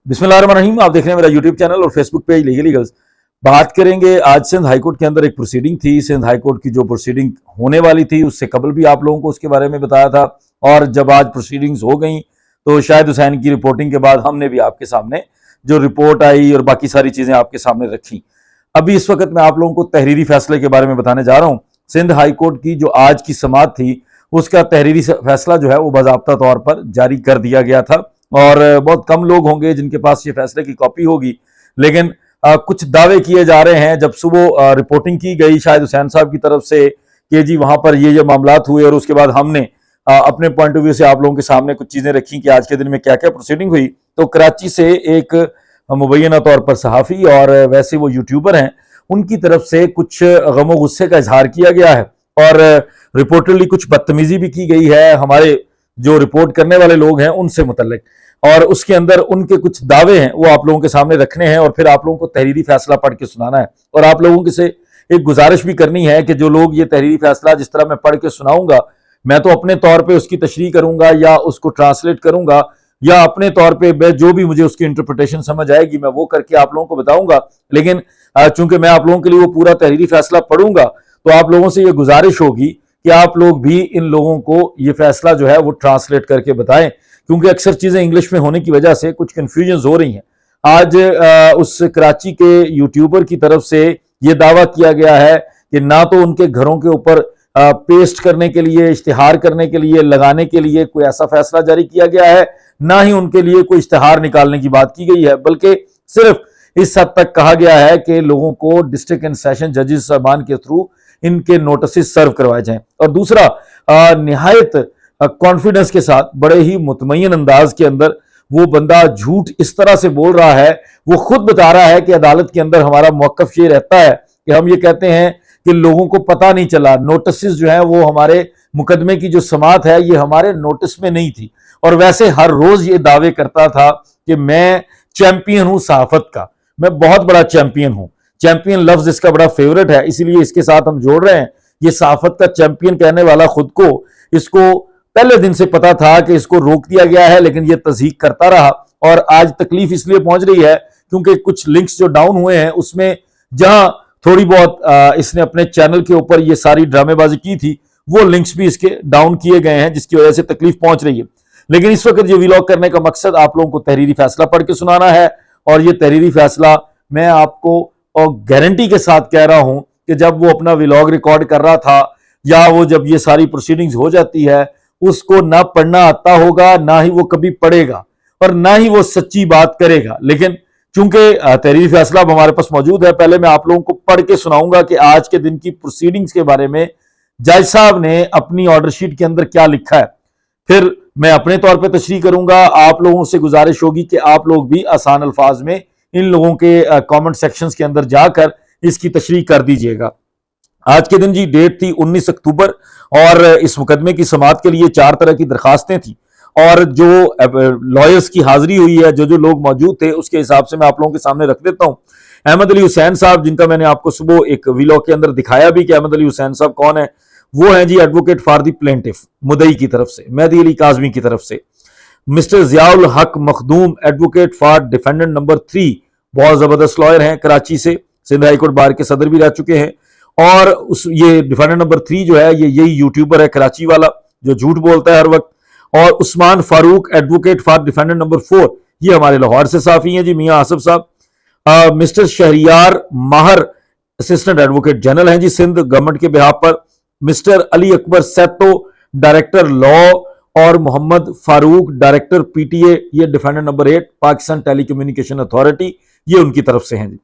बिस्मिल्लाहिर्रहमानिर्रहीम। आप देख रहे हैं मेरा यूट्यूब चैनल और फेसबुक पेज लीगली गर्ल्स। बात करेंगे आज सिंध हाईकोर्ट के अंदर एक प्रोसीडिंग थी। सिंध हाईकोर्ट की जो प्रोसीडिंग होने वाली थी उससे कबल भी आप लोगों को उसके बारे में बताया था, और जब आज प्रोसीडिंग्स हो गई तो शाहिद हुसैन की रिपोर्टिंग के बाद हमने भी आपके सामने जो रिपोर्ट आई और बाकी सारी चीजें आपके सामने रखी। अभी इस वक्त मैं आप लोगों को तहरीरी फैसले के बारे में बताने जा रहा हूँ। सिंध हाईकोर्ट की जो आज की समाअत थी उसका तहरीरी फैसला जो है वो बाज़ाब्ता तौर पर जारी कर दिया गया था, और बहुत कम लोग होंगे जिनके पास ये फैसले की कॉपी होगी, लेकिन कुछ दावे किए जा रहे हैं। जब सुबह रिपोर्टिंग की गई शाहिद हुसैन साहब की तरफ से कि जी वहां पर ये मामलात हुए, और उसके बाद हमने अपने पॉइंट ऑफ व्यू से आप लोगों के सामने कुछ चीजें रखी कि आज के दिन में क्या क्या प्रोसीडिंग हुई, तो कराची से एक मुबैना तौर पर सहाफ़ी और वैसे वो यूट्यूबर हैं, उनकी तरफ से कुछ गम और गुस्से का इजहार किया गया है, और रिपोर्टरली कुछ बदतमीजी भी की गई है हमारे जो रिपोर्ट करने वाले लोग हैं उनसे मुतल्लिक, और उसके अंदर उनके कुछ दावे हैं वो आप लोगों के सामने रखने हैं, और फिर आप लोगों को तहरीरी फैसला पढ़ के सुनाना है। और आप लोगों के से एक गुजारिश भी करनी है कि जो लोग ये तहरीरी फैसला जिस तरह मैं पढ़ के सुनाऊंगा, मैं तो अपने तौर पे उसकी तशरीह करूंगा या उसको ट्रांसलेट करूंगा, या अपने तौर पे जो भी मुझे उसकी इंटरप्रिटेशन समझ आएगी मैं वो करके आप लोगों को बताऊंगा। लेकिन चूंकि मैं आप लोगों के लिए वो पूरा तहरीरी फैसला पढ़ूंगा, तो आप लोगों से ये गुजारिश होगी कि आप लोग भी इन लोगों को ये फैसला जो है वो ट्रांसलेट करके बताएं, क्योंकि अक्सर चीजें इंग्लिश में होने की वजह से कुछ कंफ्यूजन हो रही हैं। आज उस कराची के यूट्यूबर की तरफ से ये दावा किया गया है कि ना तो उनके घरों के ऊपर पेस्ट करने के लिए, इश्तिहार करने के लिए, लगाने के लिए कोई ऐसा फैसला जारी किया गया है, ना ही उनके लिए कोई इश्तिहार निकालने की बात की गई है, बल्कि सिर्फ इस हद तक कहा गया है कि लोगों को डिस्ट्रिक्ट एंड सेशन जजेस साहबान के थ्रू इनके नोटिस सर्व करवाए जाएं। और दूसरा, निहायत कॉन्फिडेंस के साथ, बड़े ही मुतमईन अंदाज के अंदर वो बंदा झूठ इस तरह से बोल रहा है, वो खुद बता रहा है कि अदालत के अंदर हमारा मौक़िफ़ ये रहता है कि हम ये कहते हैं कि लोगों को पता नहीं चला, नोटिस जो है वो हमारे मुकदमे की जो समाअत है ये हमारे नोटिस में नहीं थी। और वैसे हर रोज ये दावे करता था कि मैं चैंपियन हूं सहाफत का, मैं बहुत बड़ा चैंपियन हूं। चैंपियन लफ्ज इसका बड़ा फेवरेट है, इसीलिए इसके साथ हम जोड़ रहे हैं। ये सहाफत का चैंपियन कहने वाला खुद को, इसको पहले दिन से पता था कि इसको रोक दिया गया है, लेकिन ये तज़हीक करता रहा। और आज तकलीफ इसलिए पहुंच रही है क्योंकि कुछ लिंक्स जो डाउन हुए हैं उसमें जहां थोड़ी बहुत इसने अपने चैनल के ऊपर ये सारी ड्रामेबाजी की थी, वो लिंक्स भी इसके डाउन किए गए हैं, जिसकी वजह से तकलीफ पहुंच रही है। लेकिन इस वक्त ये व्लॉग करने का मकसद आप लोगों को तहरीरी फैसला पढ़ के सुनाना है, और ये तहरीरी फैसला मैं आपको और गारंटी के साथ कह रहा हूं कि जब वो अपना व्लॉग रिकॉर्ड कर रहा था, या वो जब ये सारी प्रोसीडिंग्स हो जाती है, उसको ना पढ़ना आता होगा, ना ही वो कभी पढ़ेगा, और ना ही वो सच्ची बात करेगा। लेकिन चूंकि तहरीरी फैसला अब हमारे पास मौजूद है, पहले मैं आप लोगों को पढ़ के सुनाऊंगा कि आज के दिन की प्रोसीडिंग्स के बारे में जज साहब ने अपनी ऑर्डर शीट के अंदर क्या लिखा है। फिर मैं अपने तौर पे तशरीह करूंगा। आप लोगों से गुजारिश होगी कि आप लोग भी आसान अल्फाज में इन लोगों के कमेंट सेक्शंस के अंदर जाकर इसकी तशरीह कर दीजिएगा। आज के दिन जी डेट थी 19 अक्टूबर, और इस मुकदमे की समाअत के लिए 4 तरह की दरखास्तें थी, और जो लॉयर्स की हाजिरी हुई है, जो लोग मौजूद थे, उसके हिसाब से मैं आप लोगों के सामने रख देता हूँ। अहमद अली हुसैन साहब, जिनका मैंने आपको सुबह एक व्लॉग के अंदर दिखाया भी कि अहमद अली हुसैन साहब कौन है, वो है जी एडवोकेट फॉर द प्लेंटिफ मुदई की तरफ से, मेहदी अली काज़मी की तरफ से। मिस्टर जियाउल हक Makhdoom advocate for defendant number 3, बहुत जबरदस्त लॉयर हैं कराची से, सिंध हाईकोर्ट बार के सदर भी रह चुके हैं। और ये डिफेंडेंट नंबर 3 जो है ये यही यूट्यूबर है कराची वाला जो झूठ बोलता है हर वक्त। और Usman Farooq advocate for defendant number 4, ये हमारे लाहौर से साफी हैं जी, मियां आसिफ साहब। Mister Shehryar Maher assistant advocate general हैं जी सिंध गवर्नमेंट के बिहाफ पर। Mister Ali Akbar Sahito director law, और मोहम्मद फारूक डायरेक्टर पीटीए, ये defendant number 8 Pakistan telecommunication authority, ये उनकी तरफ से हैं जी।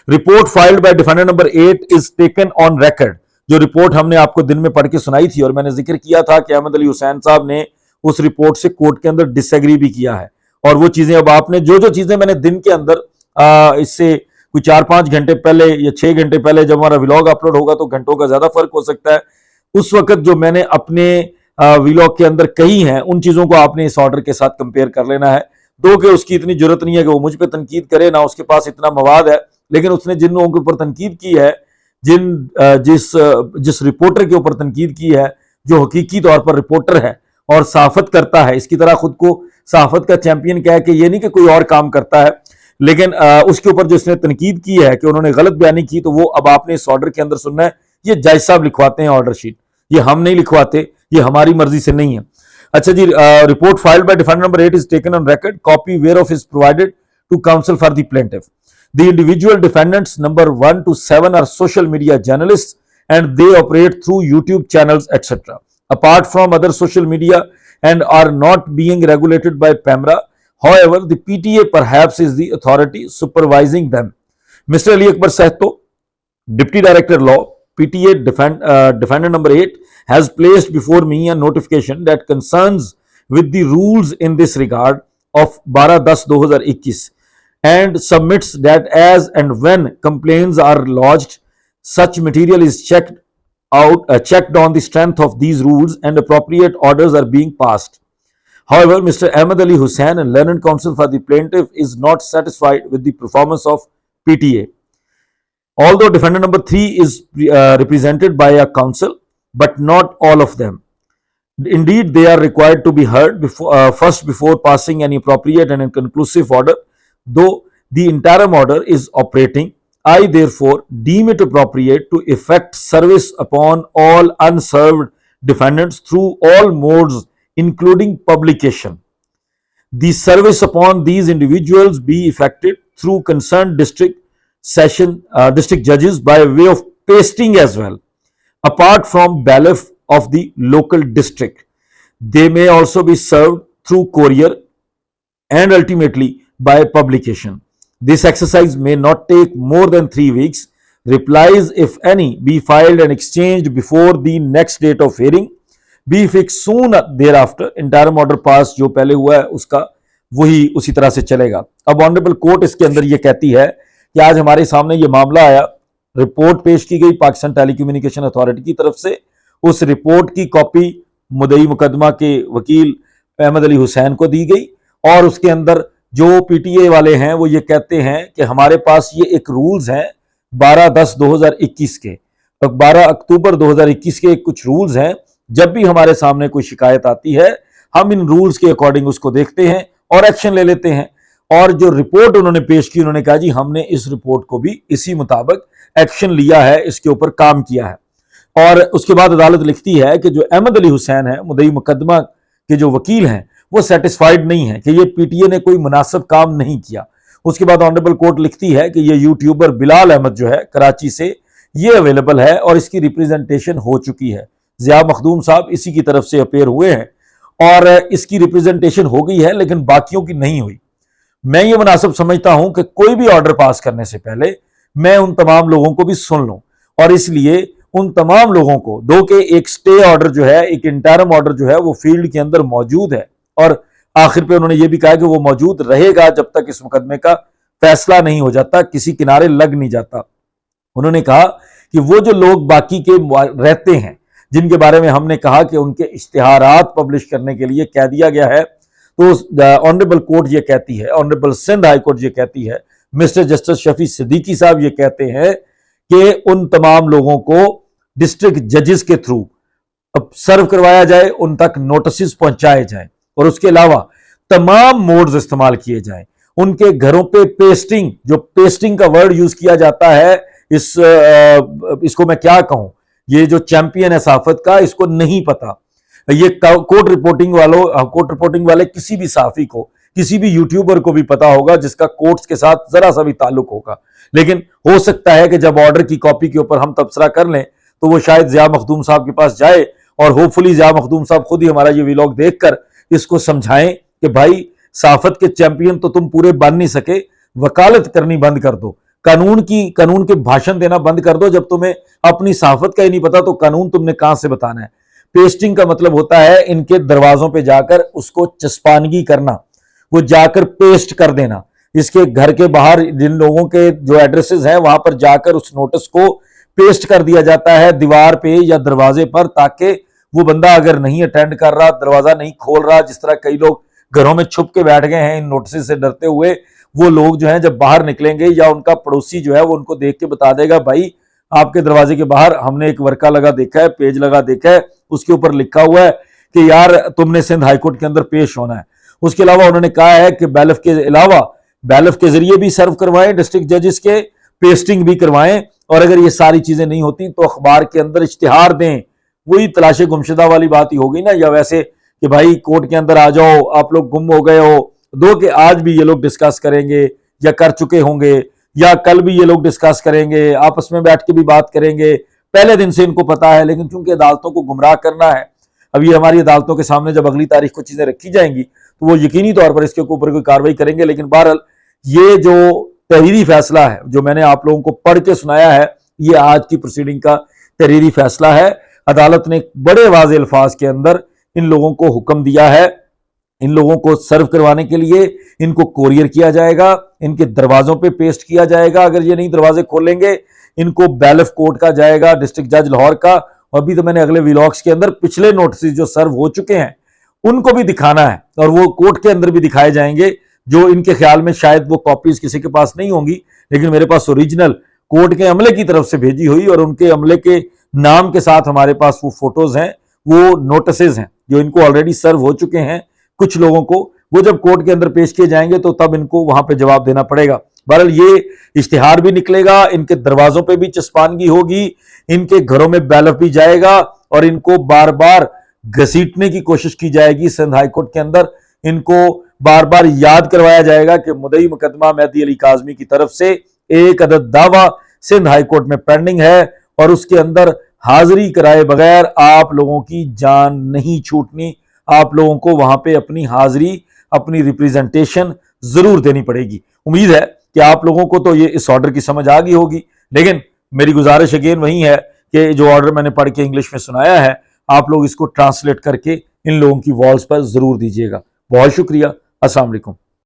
Report filed by defendant number 8 is taken on record. जो रिपोर्ट हमने आपको दिन में पढ़ के सुनाई थी, और मैंने जिक्र किया था कि अहमद अली हुसैन साहब ने उस रिपोर्ट से कोर्ट के अंदर डिसएग्री भी किया है, और वो चीजें अब आपने जो चीजें मैंने दिन के अंदर इससे कोई 4-5 घंटे पहले या 6 घंटे पहले, जब हमारा व्लॉग अपलोड होगा तो घंटों का ज्यादा फर्क हो सकता है, उस वक्त जो मैंने अपने व्लॉग के अंदर कही हैं उन चीजों को आपने इस ऑर्डर के साथ कंपेयर कर लेना है। दो कि उसकी इतनी जरूरत नहीं है कि वो मुझ पर तनकीद करे, ना उसके पास इतना मवाद है, लेकिन उसने जिन लोगों के ऊपर तनकीद की है, जिस रिपोर्टर के ऊपर तनकीद की है, जो हकीकी तौर पर रिपोर्टर है और सहाफत करता है, इसकी तरह खुद को صحافت کا چیمپئن کہہ کے یہ نہیں کہ کوئی اور کام کرتا ہے، لیکن اس کے اوپر جو اس نے تنقید کی ہے کہ انہوں نے غلط بیانی کی، تو وہ اب آپ نے اس آرڈر کے اندر سننا ہے. یہ جج صاحب لکھواتے ہیں آرڈر شیٹ، یہ ہم نہیں لکھواتے، یہ ہماری مرضی سے نہیں ہے. اچھا جی، report filed by defender number 8 is taken on record. Copy whereof is provided to counsel for the plaintiff. The individual defendants number 1 to 7 are social media journalists and they operate through YouTube channels, etc. Apart from other social media and are not being regulated by PEMRA. However, the PTA perhaps is the authority supervising them. Mr. Ali Akbar Sehto, Deputy Director Law, PTA Defendant number 8, has placed before me a notification that concerns with the rules in this regard of 12/10/2021 and submits that as and when complaints are lodged, such material is checked on the strength of these rules and appropriate orders are being passed. However, Mr. Ahmed Ali Hussain and Learned Counsel for the plaintiff is not satisfied with the performance of PTA. Although defendant number 3 is represented by a counsel, but not all of them. Indeed, they are required to be heard first before passing any appropriate and conclusive order. Though the interim order is operating, I therefore deem it appropriate to effect service upon all unserved defendants through all modes, including publication. The service upon these individuals be effected through concerned district judges by way of pasting as well, apart from bailiff of the local district. They may also be served through courier and ultimately by publication. This exercise may not take more than 3 weeks. Replies, if any, be filed and exchanged before the next date of hearing. Be fixed soon thereafter. Interim order pass जो पहले हुआ है उसका वही उसी तरह से चलेगा. अब ऑनरेबल कोर्ट इसके अंदर ये कहती है कि आज हमारे सामने ये मामला आया, रिपोर्ट पेश की गई पाकिस्तान टेलीकम्युनिकेशन अथॉरिटी की तरफ से. उस रिपोर्ट की कॉपी मुद्दई मुकदमा के वकील अहमद अली हुसैन को दी गई और उसके अंदर जो पीटीए वाले हैं वो ये कहते हैं कि हमारे पास ये एक रूल्स हैं 12/10/2021 के, 12 अक्टूबर 2021 के कुछ रूल्स हैं. जब भी हमारे सामने कोई शिकायत आती है हम इन रूल्स के अकॉर्डिंग उसको देखते हैं और एक्शन ले लेते हैं. और जो रिपोर्ट उन्होंने पेश की, उन्होंने कहा जी हमने इस रिपोर्ट को भी इसी मुताबिक एक्शन लिया है, इसके ऊपर काम किया है. और उसके बाद अदालत लिखती है कि जो अहमद अली हुसैन है मुद्दई मुकदमा के जो वकील हैं वो सेटिस्फाइड नहीं है कि ये पीटीए ने कोई मुनासिब काम नहीं किया. उसके बाद ऑनरेबल कोर्ट लिखती है कि ये यूट्यूबर बिलाल अहमद जो है कराची से, ये अवेलेबल है और इसकी रिप्रेजेंटेशन हो चुकी है. ज़िया मखदूम साहब इसी की तरफ से अपेयर हुए हैं और इसकी रिप्रेजेंटेशन हो गई है लेकिन बाकियों की नहीं हुई. मैं ये मुनासिब समझता हूं कि कोई भी ऑर्डर पास करने से पहले मैं उन तमाम लोगों को भी सुन लूं और इसलिए उन तमाम लोगों को दो के एक स्टे ऑर्डर जो है, एक इंटरम ऑर्डर जो है वो फील्ड के अंदर मौजूद है और आखिर पे उन्होंने ये भी कहा कि वो मौजूद रहेगा जब तक इस मुकदमे का फैसला नहीं हो जाता, किसी किनारे लग नहीं जाता. उन्होंने कहा कि वो जो लोग बाकी के रहते हैं जिनके बारे में हमने कहा कि उनके इश्तिहारात पब्लिश करने के लिए कह दिया गया है, तो ऑनरेबल कोर्ट ये कहती है, ऑनरेबल सिंध हाई कोर्ट ये कहती है, मिस्टर जस्टिस शफी सिद्दीकी साहब ये कहते हैं कि उन तमाम लोगों को डिस्ट्रिक्ट जजेस के थ्रू सर्व करवाया जाए, उन तक नोटिस पहुंचाए जाए और उसके अलावा तमाम मोड्स इस्तेमाल किए जाएं. उनके घरों पे पेस्टिंग, जो पेस्टिंग का वर्ड यूज किया जाता है, इसको मैं क्या कहूं, ये जो चैंपियन है सहाफत का इसको नहीं पता. ये कोर्ट रिपोर्टिंग वाले किसी भी सहाफी को, किसी भी यूट्यूबर को भी पता होगा जिसका कोर्ट्स के साथ जरा सा भी ताल्लुक होगा. लेकिन हो सकता है कि जब ऑर्डर की कॉपी के ऊपर हम तबसरा कर लें तो वो शायद ज़िया मखदूम साहब के पास जाए और होपफुली ज़िया मखदूम साहब खुद ही हमारा ये व्लॉग देखकर इसको समझाएं कि भाई सहाफत के चैंपियन तो तुम पूरे बन नहीं सके, वकालत करनी बंद कर दो, कानून के भाषण देना बंद कर दो. जब तुम्हें अपनी सहाफत का ही नहीं पता तो कानून तुमने कहां से बताना है. पेस्टिंग का मतलब होता है इनके दरवाजों पे जाकर उसको चस्पानगी करना, वो जाकर पेस्ट कर देना. इसके घर के बाहर जिन लोगों के जो एड्रेसेस हैं वहां पर जाकर उस नोटिस को पेस्ट कर दिया जाता है दीवार पे या दरवाजे पर, ताकि वो बंदा अगर नहीं अटेंड कर रहा, दरवाजा नहीं खोल रहा, जिस तरह कई लोग घरों में छुप के बैठ गए हैं इन नोटिस से डरते हुए, वो लोग जो हैं जब बाहर निकलेंगे या उनका पड़ोसी जो है वो उनको देख के बता देगा भाई आपके दरवाजे के बाहर हमने एक वर्का लगा देखा है, पेज लगा देखा है, उसके ऊपर लिखा हुआ है कि यार तुमने सिंध हाईकोर्ट के अंदर पेश होना है. اس کے علاوہ انہوں نے کہا ہے کہ بیلف کے علاوہ بیلف کے ذریعے بھی سرو کروائیں ڈسٹرکٹ ججز کے، پیسٹنگ بھی کروائیں، اور اگر یہ ساری چیزیں نہیں ہوتی تو اخبار کے اندر اشتہار دیں۔ وہی تلاش گمشدہ والی بات ہی ہوگی نا، یا ویسے کہ بھائی کورٹ کے اندر آ جاؤ، آپ لوگ گم ہو گئے ہو، دو کہ آج بھی یہ لوگ ڈسکس کریں گے یا کر چکے ہوں گے، یا کل بھی یہ لوگ ڈسکس کریں گے، آپس میں بیٹھ کے بھی بات کریں گے، پہلے دن سے ان کو پتا ہے، لیکن چونکہ عدالتوں کو گمراہ کرنا ہے، اب یہ ہماری عدالتوں کے سامنے جب اگلی تاریخ کو چیزیں رکھی جائیں گی تو وہ یقینی طور پر اس کے اوپر کوئی کارروائی کریں گے۔ لیکن بہرحال یہ جو تحریری فیصلہ ہے جو میں نے آپ لوگوں کو پڑھ کے سنایا ہے، یہ آج کی پروسیڈنگ کا تحریری فیصلہ ہے۔ عدالت نے بڑے واضح الفاظ کے اندر ان لوگوں کو حکم دیا ہے، ان لوگوں کو سرو کروانے کے لیے ان کو کوریئر کیا جائے گا، ان کے دروازوں پہ پیسٹ کیا جائے گا، اگر یہ نہیں دروازے کھولیں گے ان کو بیلف کورٹ کا جائے گا، ڈسٹرکٹ جج لاہور کا، اور ابھی تو میں نے اگلے ویلاگز کے اندر پچھلے نوٹسز جو سرو ہو چکے ہیں ان کو بھی دکھانا ہے، اور وہ کورٹ کے اندر بھی دکھائے جائیں گے، جو ان کے خیال میں شاید وہ کاپیز کسی کے پاس نہیں ہوں گی، لیکن میرے پاس اوریجنل کورٹ کے عملے کی طرف سے بھیجی ہوئی اور ان کے عملے کے نام کے ساتھ ہمارے پاس وہ فوٹوز ہیں، وہ نوٹسز ہیں جو ان کو آلریڈی سرو ہو چکے ہیں کچھ لوگوں کو، وہ جب کورٹ کے اندر پیش کیے جائیں گے تو تب ان کو وہاں پہ جواب دینا پڑے گا۔ بہرحال یہ اشتہار بھی نکلے گا، ان کے دروازوں پہ بھی چسپانگی ہوگی، ان کے گھروں میں بیلف بھی جائے گا، اور ان کو بار بار گھسیٹنے کی کوشش کی جائے گی سندھ ہائی کورٹ کے اندر، ان کو بار بار یاد کروایا جائے گا کہ مدعی مقدمہ مہدی علی کاظمی کی طرف سے ایک عدد دعویٰ سندھ ہائی کورٹ میں پینڈنگ ہے، اور اس کے اندر حاضری کرائے بغیر آپ لوگوں کی جان نہیں چھوٹنی، آپ لوگوں کو وہاں پہ اپنی حاضری، اپنی ریپریزنٹیشن ضرور دینی پڑے گی۔ امید ہے کہ آپ لوگوں کو تو یہ اس آرڈر کی سمجھ آ گئی ہوگی، لیکن میری گزارش اگین وہی ہے کہ جو آرڈر میں نے پڑھ کے انگلش میں سنایا ہے آپ لوگ اس کو ٹرانسلیٹ کر کے ان لوگوں کی والز پر ضرور دیجیے گا۔ بہت شکریہ، السلام علیکم۔